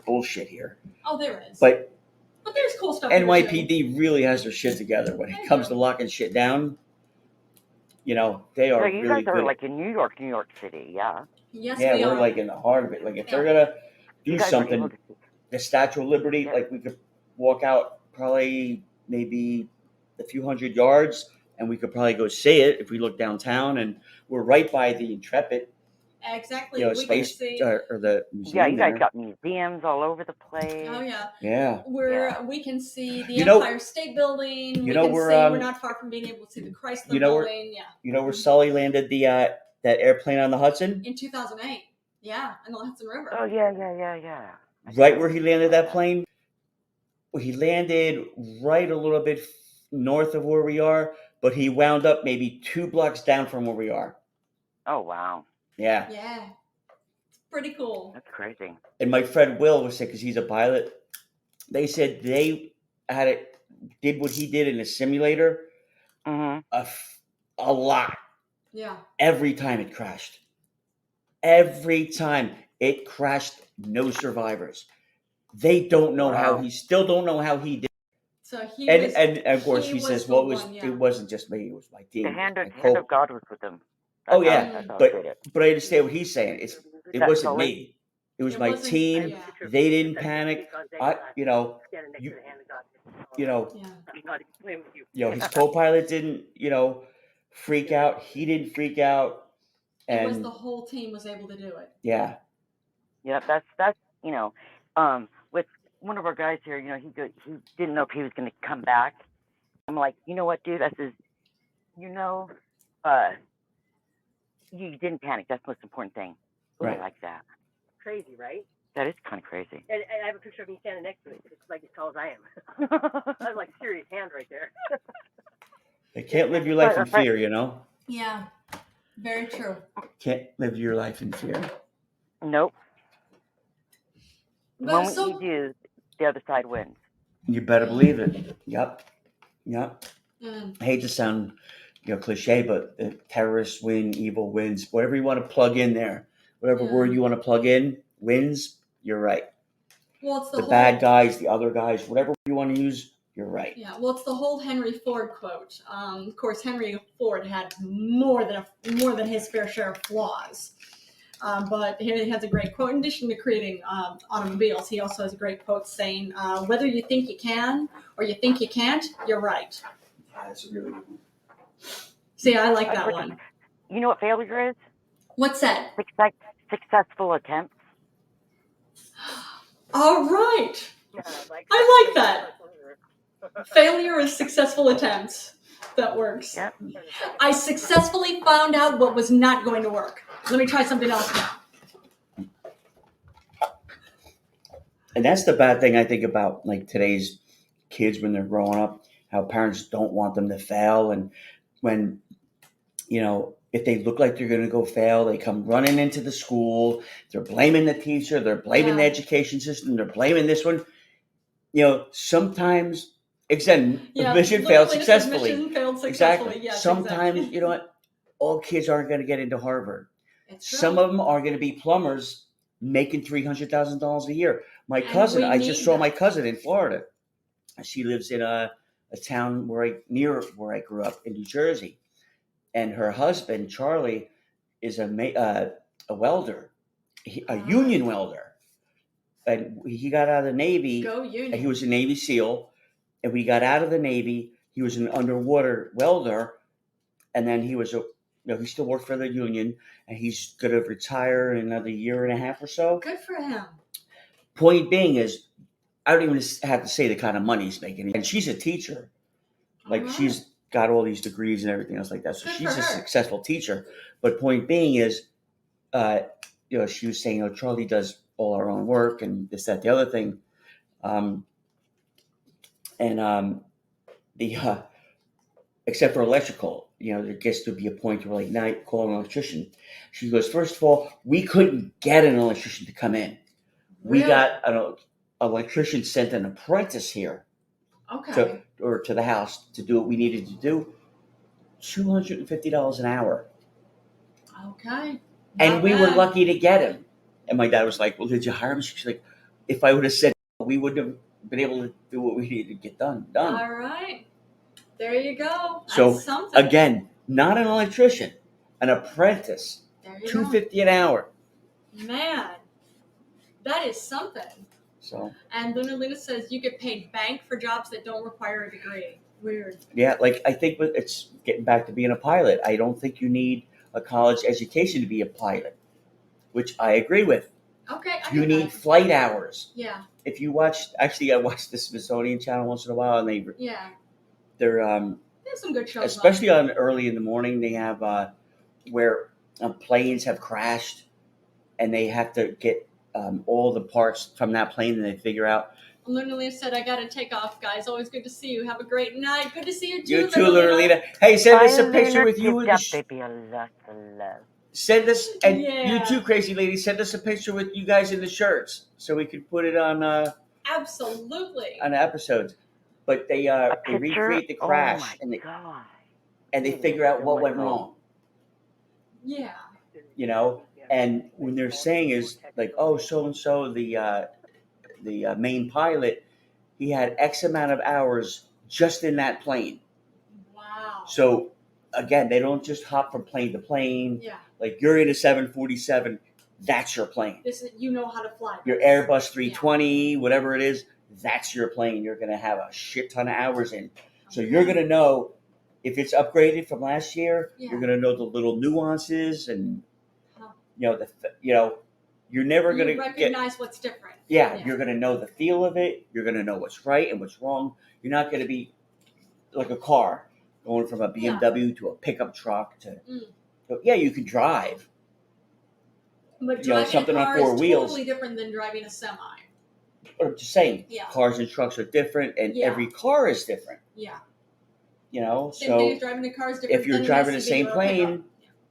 bullshit here. Oh, there is. But there's cool stuff. NYPD really has their shit together when it comes to locking shit down. They are really good. You guys are like in New York City, yeah. Yes, yeah, we we're are. like in the heart of it. Like if they're gonna do something, the Statue of Liberty, like we could walk out probably maybe a few hundred yards, and we could probably go see it if we look downtown, and we're right by the Intrepid. Exactly. Space or the museum. Yeah, you guys got museums all over the place. Oh yeah. Yeah. We can see the Empire State Building. We're not far from being able to see the Chrysler Building. You know where Sully landed that airplane on the Hudson? In 2008. Yeah, in the Hudson River. Oh yeah. Right where he landed that plane. He landed right a little bit north of where we are, but he wound up maybe 2 blocks down from where we are. Oh, wow. Yeah. Yeah. It's pretty cool. That's crazy. And my friend Will was saying, because he's a pilot, they said they did what he did in a simulator a lot. Yeah. Every time it crashed. Every time it crashed, no survivors. They don't know how still don't know how he did. So and of course he says, well, it wasn't just me, it was my team. The hand of God was with him. But I understand what he's saying. It wasn't me. It was my team. Yeah. They didn't panic. His co-pilot didn't, freak out. He didn't freak out. And it was the whole team was able to do it. Yeah. Yeah, that's with one of our guys here, he didn't know if he was going to come back. I'm like, you know what, dude? I says, you didn't panic. That's the most important thing. Right. I like that. Crazy, right? That is kind of crazy. And I have a picture of me standing next to it. It's like as tall as I am. That's like serious hand right there. They can't live your life in fear, Yeah, very true. Can't live your life in fear. Nope. The moment you do, the other side wins. You better believe it. Yep. I hate to sound, cliche, but terrorists win, evil wins. Whatever you want to plug in there, whatever word you want to plug in, wins. You're right. Well, it's the bad guys, the other guys, whatever you want to use, You're right. Yeah, well, it's the whole Henry Ford quote. Of course, Henry Ford had more than his fair share of flaws. But he has a great quote. In addition to creating automobiles, he also has a great quote saying, "Whether you think you can or you think you can't, you're right." Yeah, that's a really good one. See, I like that one. You know what failure is? What's that? Successful attempts. All right. Yeah, I like that. Failure is successful attempts. That works. Yep. I successfully found out what was not going to work. Let me try something else now. And that's the bad thing I think about like today's kids when they're growing up, how parents don't want them to fail. And when, if they look like they're going to go fail, they come running into the school. They're blaming the teacher. They're blaming the education system. They're blaming this one. Sometimes, again, mission failed successfully. Mission failed successfully. Exactly. Yes, Sometimes, exactly. you know what? All kids aren't going to get into Harvard. It's true. Some of them are going to be plumbers making $300,000 a year. My cousin, I just saw my cousin in Florida. She lives in a town near where I grew up in New Jersey. And her husband, Charlie, is a welder, a union welder. And he got out of the Navy. Go Union. And he was a Navy SEAL. And when he got out of the Navy, he was an underwater welder. And then he was he still worked for the union. And he's going to retire in another year and a half or so. Good for him. Point being is, I don't even have to say the kind of money he's making. And she's a teacher. Like, she's got all these degrees and everything else like that. So she's a successful teacher. But point being is, she was saying, Charlie does all our own work and this, that, the other thing. Except for electrical, there gets to be a point where, like, now you call an electrician. She goes, first of all, we couldn't get an electrician to come in. We got an electrician sent an apprentice here. Okay. To the house to do what we needed to do. $250 an hour. Okay. And we were lucky to get him. And my dad was like, well, did you hire him? She's like, if I would have said no, we wouldn't have been able to do what we needed to get done. All right. There you go. That's something. Again, not an electrician, an apprentice. $250 an hour. Man, that is something. So. And Luna says you get paid bank for jobs that don't require a degree. Weird. Yeah, like I think it's getting back to being a pilot. I don't think you need a college education to be a pilot, which I agree with. Okay. You need flight hours. Yeah. If you I watch the Smithsonian Channel once in a while, and they have some good shows. Especially on early in the morning, they have where planes have crashed, and they have to get all the parts from that plane, and they figure out. Luna said, I got to take off, guys. Always good to see you. Have a great night. Good to see you, too. You too, Luna. Hey, send us a picture with you. Send us, and you too, Crazy Lady. Send us a picture with you guys in the shirts so we can put it on. Absolutely. On episodes. But they recreate the crash, and they figure out what went wrong. Yeah. And when they're saying is like, oh, so and so the main pilot, he had X amount of hours just in that plane. Wow. So again, they don't just hop from plane to plane. Yeah. Like you're in a 747, that's your plane. You know how to fly. Your Airbus 320, whatever it is, that's your plane. You're going to have a shit ton of hours in. So you're going to know if it's upgraded from last year. Yeah. You're going to know the little nuances and you're never going to recognize what's different. Yeah, you're going to know the feel of it. You're going to know what's right and what's wrong. You're not going to be like a car going from a BMW to a pickup truck to. So, yeah, you can drive. But driving something a car on four is wheels. Totally different than driving a semi. I'm just saying, cars and trucks are different, and every car is different. Yeah. Same thing as driving a car is different. If you're driving the same plane,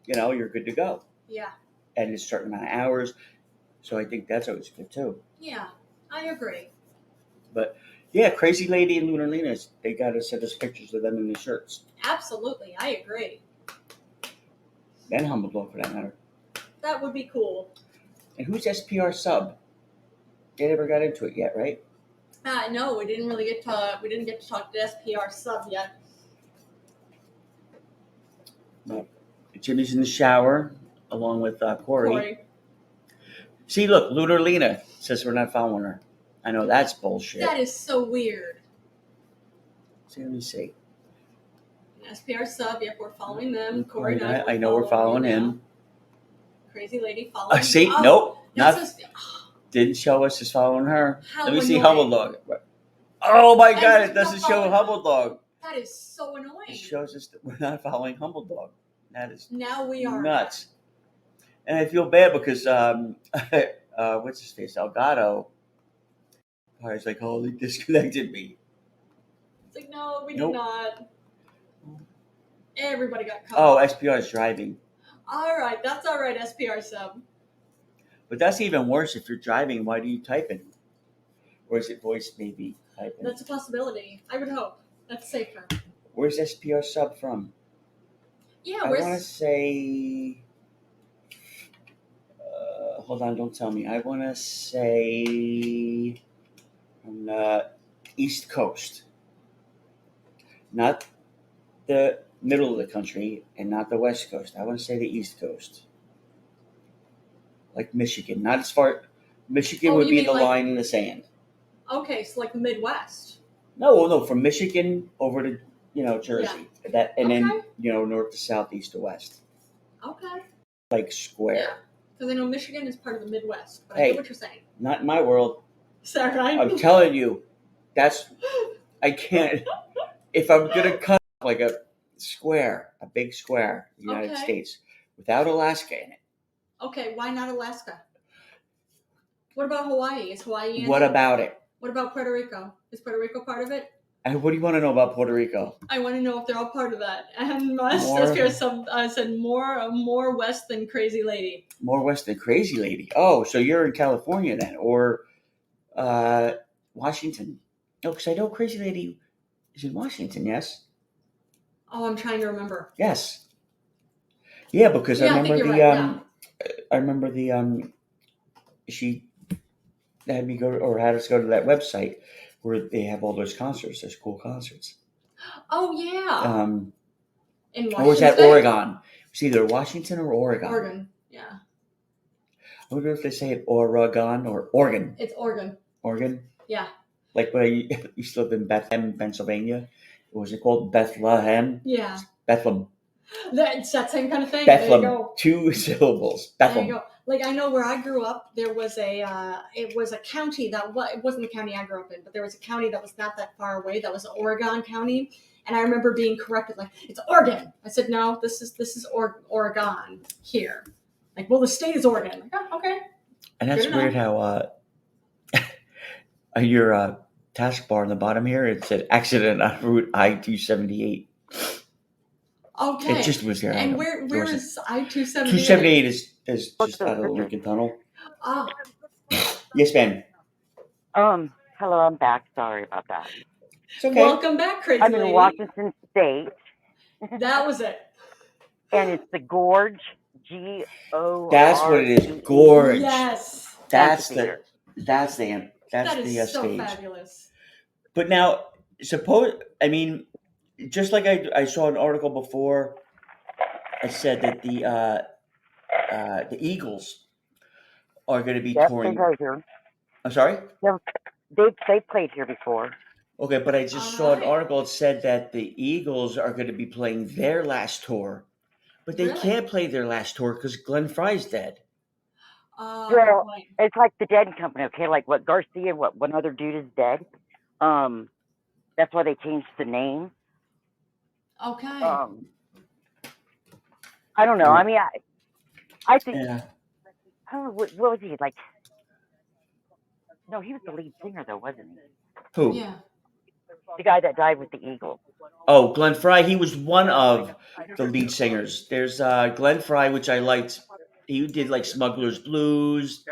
you're good to go. Yeah. And it's a certain amount of hours. So I think that's always good too. Yeah, I agree. But yeah, Crazy Lady and Lunar Lena's, they got to send us pictures of them in the shirts. Absolutely, I agree. And Humble Dog for that matter. That would be cool. And who's SPR sub? They never got into it yet, right? No, we didn't get to talk to SPR sub yet. No. Jimmy's in the shower along with Corey. See, look, Lunar Lena says we're not following her. I know that's bullshit. That is so weird. See, let me see. SPR sub, yep, we're following them. Corey, I know we're following him. CrazyLady following. See, nope, didn't show us as following her. Let me see Humble Dog. Oh my God, it doesn't show Humble Dog. That is so annoying. It shows us that we're not following Humble Dog. That is now we are nuts. And I feel bad because what's his face? Elgato. I was like, oh, they disconnected me. It's like, no, we did not. Everybody got cut. Oh, SPR is driving. All right, that's all right, SPR sub. But that's even worse. If you're driving, why do you type it? Or is it voice maybe typing? That's a possibility. I would hope. That's safer. Where's SPR sub from? Yeah, I want to say... hold on, don't tell me. I want to say from the East Coast. Not the middle of the country and not the West Coast. I want to say the East Coast. Like Michigan. Not as far... Michigan would be the line in the sand. Okay, so like the Midwest. No, from Michigan over to, Jersey. Yeah. Then, north to south, east to west. Okay. Like square. Yeah. Because I know Michigan is part of the Midwest, but I get what you're saying. Not in my world. Is that right? I'm telling you, I can't, if I'm going to cut like a square, a big square, the United States, without Alaska in it. Okay, why not Alaska? What about Hawaii? Is Hawaii in it? What about it? What about Puerto Rico? Is Puerto Rico part of it? What do you want to know about Puerto Rico? I want to know if they're all part of that. And I said more west than CrazyLady. More west than CrazyLady. Oh, so you're in California then, or Washington? No, because I know CrazyLady is in Washington. Yes. Oh, I'm trying to remember. Yes. Yeah, because I remember she had me go or had us go to that website where they have all those concerts. There's cool concerts. Oh yeah. In Washington. Or was that Oregon? It's either Washington or Oregon. Oregon, yeah. I wonder if they say it Oregon or Oregon. It's Oregon. Oregon? Yeah. Like when I used to live in Bethlehem, Pennsylvania. What was it called? Bethlehem? Yeah. Bethlehem. It's that same kind of thing. Bethlehem. There you go. 2 syllables. Bethlehem. There you go. Like I know where I grew up, there was it was a county it wasn't the county I grew up in, but there was a county that was not that far away. That was Oregon County, and I remember being corrected, like it's Oregon. I said no, this is Oregon here. Like, well, the state is Oregon. Like, oh, okay. And that's weird how your taskbar on the bottom here, it said accident on Route I-278. Okay. It just was there. And where is I-278? 278 is just out of the Lincoln Tunnel. Oh. Yes, ma'am. Hello, I'm back. Sorry about that. It's okay. Welcome back, CrazyLady. I'm in Washington State. That was it. And it's the Gorge, G-O-R-G-E. That's what it is, Gorge. Yes. That's the that is so stage. Fabulous. But now, just like I saw an article before, it said that the Eagles are going to be touring. They played here. I'm sorry? They played here before. Okay, but I just saw an article that said that the Eagles are going to be playing their last tour. But they can't play their last tour because Glenn Fry's dead. Well, it's like the Dead Company, okay? Like what Garcia, one other dude is dead. That's why they changed the name. Okay. I don't know. I mean, I think. Yeah. I don't know. What was he like? No, he was the lead singer, though, wasn't he? Who? Yeah. The guy that died with the Eagles. Oh, Glenn Fry. He was one of the lead singers. There's Glenn Fry, which I liked. He did like Smuggler's Blues.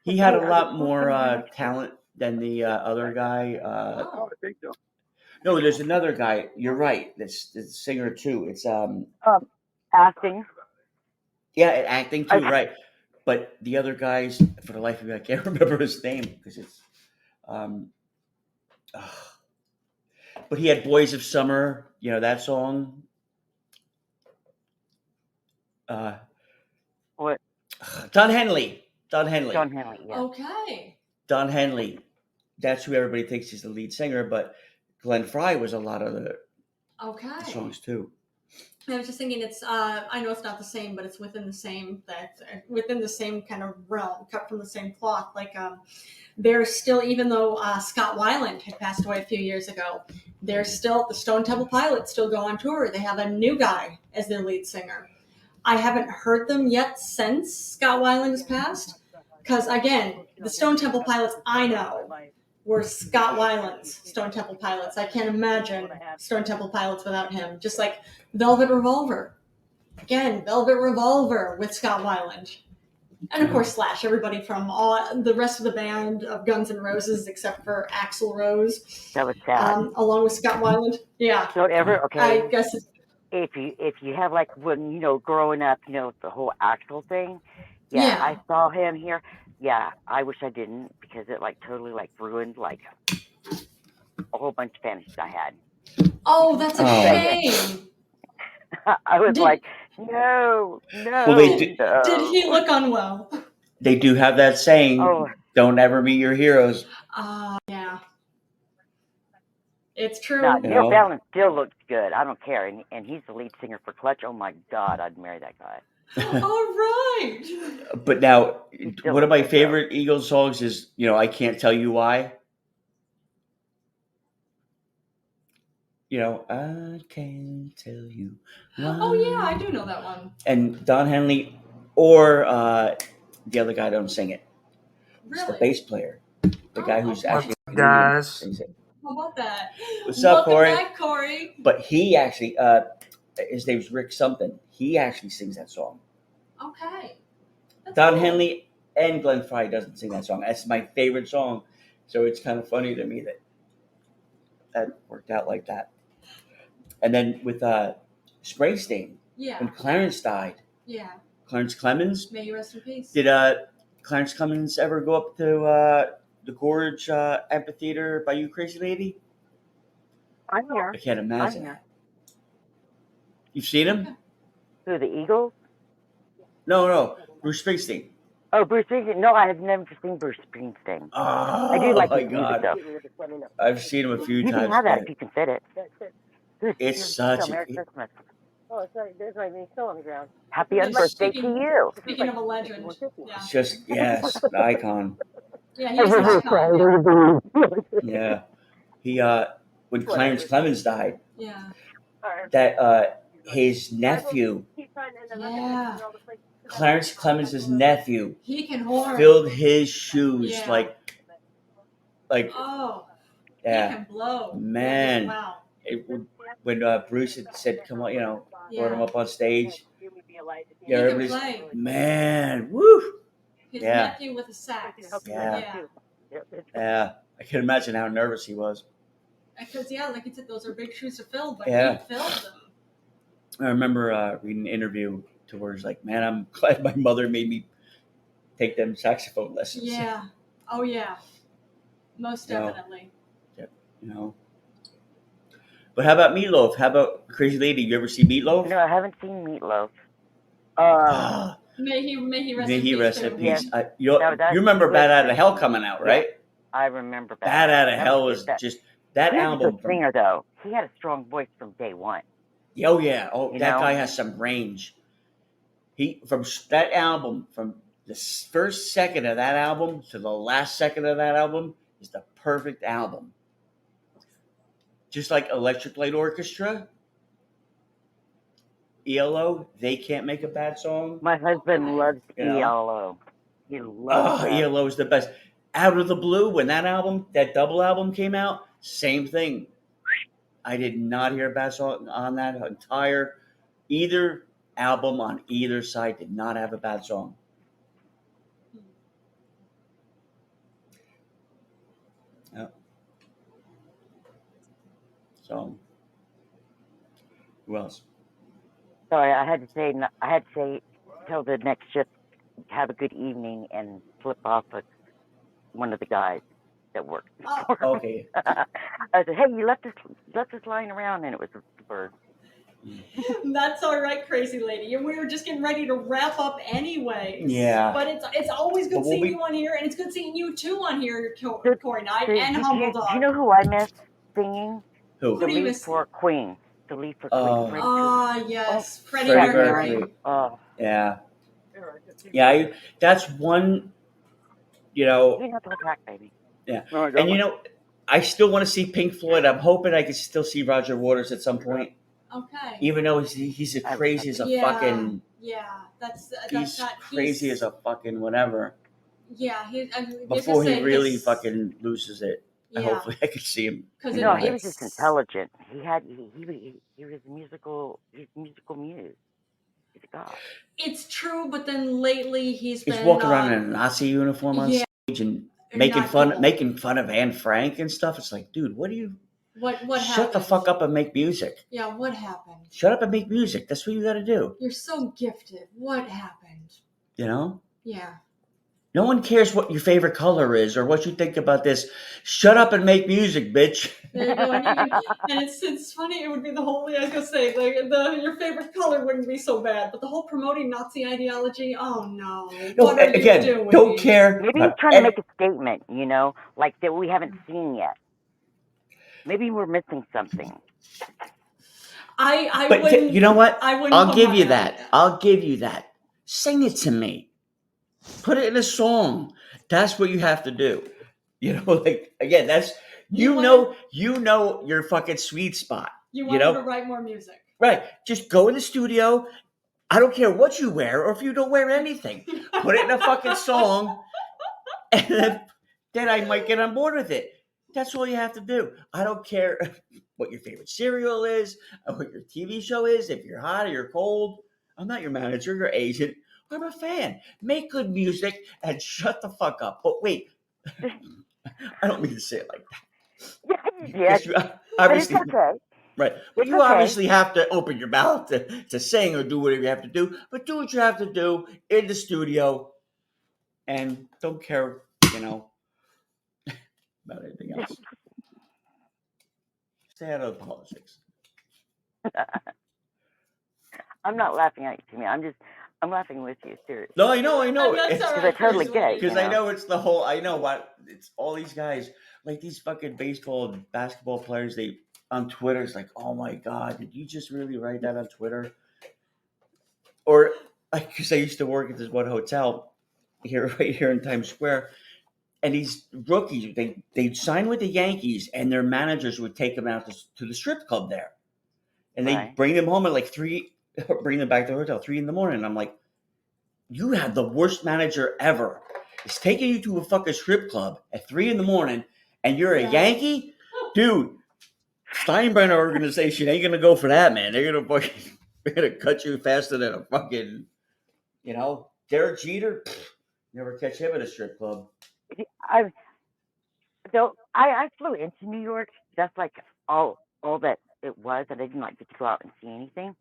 He had a lot more talent than the other guy. No, there's another guy. You're right. That's the singer too. It's Acting. Yeah, acting too, right? But the other guys, for the life of me, I can't remember his name because it's But he had Boys of Summer, you know that song. What? Don Henley. Don Henley. John Henley. Yeah. Okay. Don Henley. That's who everybody thinks is the lead singer, but Glenn Frey was a lot of the Okay. songs too. I was just thinking it's I know it's not the same, but it's within the same kind of realm, cut from the same cloth. Like there's still, even though Scott Weiland had passed away a few years ago, there's still the Stone Temple Pilots still go on tour. They have a new guy as their lead singer. I haven't heard them yet since Scott Weiland has passed, because again, the Stone Temple Pilots I know were Scott Weiland's Stone Temple Pilots. I can't imagine Stone Temple Pilots without him. Just like Velvet Revolver. Again, Velvet Revolver with Scott Weiland. And of course Slash, everybody from all the rest of the band of Guns N' Roses except for Axl Rose. That was sad. Along with Scott Weiland. Yeah. Don't ever. Okay. I guess it's, if you have like when growing up, the whole Axl thing. Yeah. I saw him here. Yeah, I wish I didn't, because it like totally like ruined like a whole bunch of fantasies I had. oh, that's a shame. I was like, no. Well, Did he look unwell? They do have that saying, don't ever meet your heroes. Yeah. It's true. No, Neil Fallon still looks good. I don't care. And he's the lead singer for Clutch. Oh, my God. I'd marry that guy. All right. But now, one of my favorite Eagles songs is, I Can't Tell You Why. I can't tell you why. Oh, yeah, I do know that one. And Don Henley or the other guy don't sing it. Really? It's the bass player. The guy who's actually guys sings it. How about that? What's up, Corey? Welcome back, Corey. But he actually, his name's Rick something. He actually sings that song. Okay. That's Don cool. Henley and Glenn Frey doesn't sing that song. That's my favorite song. So it's kind of funny to me that worked out like that. And then with Springsteen, when Clarence died, Clarence Clemens. May you rest in peace. Did Clarence Clemens ever go up to the Gorge Amphitheatre by you, CrazyLady? I'm here. I can't imagine that. You've seen him? Who, the Eagles? No, Bruce Springsteen. Oh, Bruce Springsteen. No, I have never seen Bruce Springsteen. Oh, I do like my his music, God. though. I've seen him a few You times. can have that if you can fit it. It's such Merry Christmas. Oh, it's not, there's my name still on the ground. Happy birthday to you. Speaking of a legend. Yeah. It's just, yes, an icon. Yeah, he's an icon. Yeah. He, when Clarence Clemens died, Yeah. that his nephew, Yeah. Clarence Clemens' nephew, He can horn. filled his shoes Yeah. like, Oh. yeah, He can blow. man. Wow. When Bruce had said, "Come on," brought him up on stage. Yeah, He can everybody's, play. man, woo. His Yeah. nephew with a sax. Yeah. Yeah, I can imagine how nervous he was. Because, like you said, those are big shoes to fill, but Yeah. he filled them. I remember reading an interview to where he's like, "Man, I'm glad my mother made me take them saxophone lessons." Yeah. Oh, yeah. Most definitely. But how about Meatloaf? How about CrazyLady? You ever see Meatloaf? No, I haven't seen Meatloaf. May he rest May in he peace. rest in too. peace. Yeah. You remember Bad Out of Hell coming out, right? I remember Bad Out of That Hell was that. just that He was album. a good singer, though. He had a strong voice from day one. Oh yeah, that know? guy has some range. From that album, from the first second of that album to the last second of that album is the perfect album. Just like Electric Light Orchestra, ELO, they can't make a bad song. My husband loves ELO. He loves that. ELO is the best. Out of the Blue, when that double album came out, same thing. I did not hear a bad song on that entire, either album on either side did not have a bad song. Yeah. So, who else? Sorry, I had to say, tell the next shift, have a good evening and flip off with one of the guys. that worked. Oh. Okay. I said, hey, you left this lying around, and it was a bird. That's all right, crazy lady. And we were just getting ready to wrap up anyways. Yeah. But it's always good But we'll seeing be- you on here, and it's good seeing you too on here, Corey Knight Do and Humble you Dog. know who I miss singing? Who? Who do you The lead miss? for Queen. The lead for Oh. Queen. Yes, Freddie Freddie Mercury. Mercury. Oh, Yeah. Yeah. That's one. You know. you know the track, baby. Yeah. No, I And don't. you know, I still want to see Pink Floyd. I'm hoping I can still see Roger Waters at some point. Okay. Even though he's as crazy as a fucking. Yeah, that's He's not crazy as a fucking whatever. Yeah, Before he really fucking loses it. Yeah. Hopefully I could see him. No, he was just intelligent. He was musical. He's musical muse. He's a god. It's true, but then lately he's been walking around in a Nazi uniform on stage and making fun of Anne Frank and stuff. It's like, dude, what do you? What Shut happened? the fuck up and make music. Yeah, what happened? Shut up and make music. That's what you got to do. You're so gifted. What happened? You know? Yeah. No one cares what your favorite color is or what you think about this. Shut up and make music, bitch. There you go. And it's funny. It would be the whole. I was gonna say your favorite color wouldn't be so bad, but the whole promoting Nazi ideology. Oh no! What are again, you doing? don't care. Maybe he's trying to make a statement. You know, like that we haven't seen yet. Maybe we're missing something. But you know what? I'll give you that. That. I'll give you that. Sing it to me. Put it in a song. That's what you have to do. You know, like again, that's you know your fucking sweet spot. You want him to write more music. Right. Just go in the studio. I don't care what you wear or if you don't wear anything. Put it in a fucking song. And then I might get on board with it. That's all you have to do. I don't care what your favorite cereal is, or what your TV show is, if you're hot or you're cold. I'm not your manager, your agent. I'm a fan. Make good music and shut the fuck up. But wait, I don't mean to say it like that. Yeah. Obviously, but it's okay. Right. But you obviously have to open your mouth to sing or do whatever you have to do. But do what you have to do in the studio and don't care, about anything else. Stay out of politics. I'm not laughing at you, Timmy. I'm laughing with you, seriously. No, I know. Because I totally get it. Because I know it's the whole. I know what it's. All these guys, like these fucking baseball and basketball players, they on Twitter. It's like, oh my god, did you just really write that on Twitter? Or like, because I used to work at this one hotel right here in Times Square. And these rookies, they'd sign with the Yankees, and their managers would take them out to the strip club there, and they'd bring them home at like 3, bring them back to the hotel 3 in the morning. And I'm like, you have the worst manager ever. It's taking you to a fucking strip club at 3 in the morning, and you're a Yankee, dude. Steinbrenner organization ain't gonna go for that, man. They're gonna cut you faster than a fucking, Derek Jeter. Never catch him at a strip club. I flew into New York. That's like all that it was. I didn't like get to go out and see anything.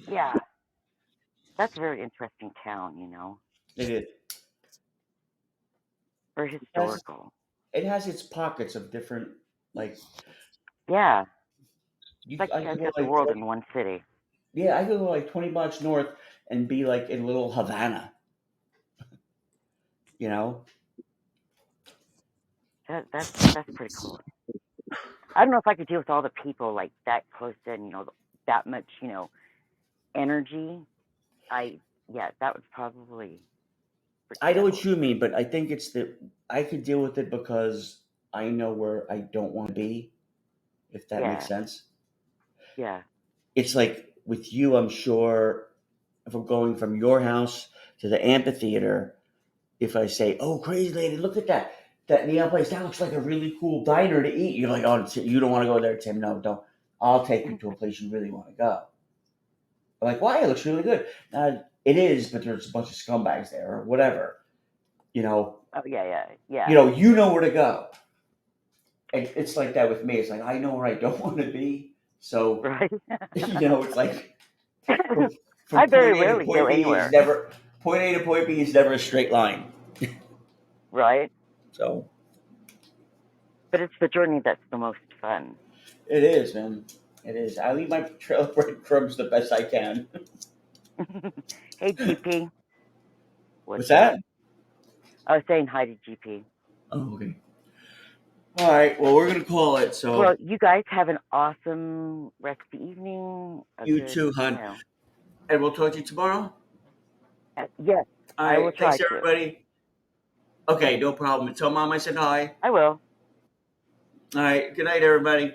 Yeah, that's a very interesting town. It is. Very historical. It has its pockets of different, Yeah. It's like you guys have the world in one city. Yeah, I could go like 20 blocks north and be like in little Havana. That's pretty cool. I don't know if I could deal with all the people like that close in, that much, energy. That would probably. I know what you mean, but I think it's that I could deal with it because I know where I don't want to be, if that makes sense. Yeah. It's like with you, I'm sure if I'm going from your house to the amphitheater, if I say, oh, crazy lady, look at that neon place. That looks like a really cool diner to eat. You're like, oh, you don't want to go there, Tim. No, don't. I'll take you to a place you really want to go. I'm like, why? It looks really good. It is, but there's a bunch of scumbags there or whatever. Oh, yeah. You know where to go. And it's like that with me. It's like, I know where I don't want to be. So, right. It's like, from I very rarely go anywhere. Point A to point B is never a straight line. Right? So But it's the journey that's the most fun. it is, man. It is. I leave my trail of breadcrumbs the best I can. Hey, GP. What's that? I was saying hi to GP. Oh, okay. All right. Well, we're gonna call it. So Well, you guys have an awesome rest of the evening. you too, hon. And we'll talk to you tomorrow. Yes, All I will right. try Thanks, to. everybody. Okay, no problem. Tell Mom I said hi. I will. All right. Good night, everybody.